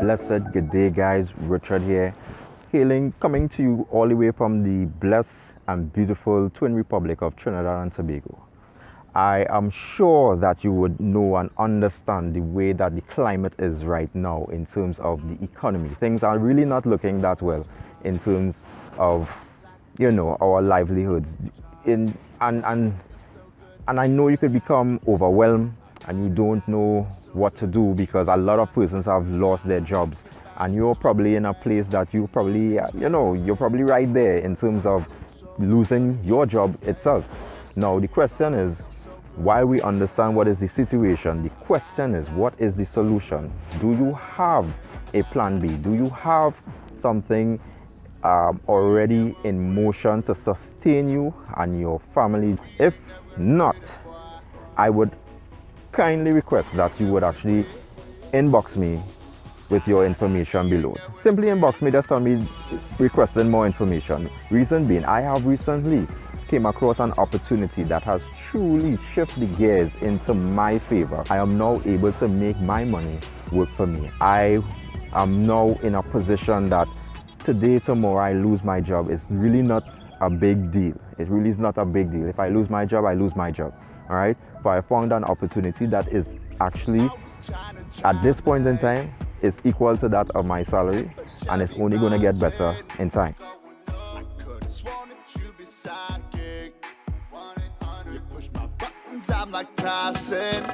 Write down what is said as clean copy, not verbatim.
Blessed good day, guys. Richard here, coming to you all the way from the blessed and beautiful Twin Republic of Trinidad and Tobago. I am sure that you would know and understand the way that the climate is right now in terms of the economy. Things are really not looking that well in terms of, our livelihoods. And I know you could become overwhelmed and you don't know what to do because a lot of persons have lost their jobs, and you're probably in a place that you probably, you're probably right there in terms of losing your job itself. Now, the question is, while we understand what is the situation, the question is, what is the solution? Do you have a plan B? Do you have something already in motion to sustain you and your family? If not, I would kindly request that you would actually inbox me with your information below. Simply inbox me, just tell me requesting more information. Reason being, I have recently came across an opportunity that has truly shifted the gears into my favor. I am now able to make my money work for me. I am now in a position that today, tomorrow, I lose my job. It's really not a big deal. It really is not a big deal. If I lose my job, I lose my job. All right? But I found an opportunity that is actually, at this point in time, is equal to that of my salary, and it's only going to get better in time. I'm like Tyson.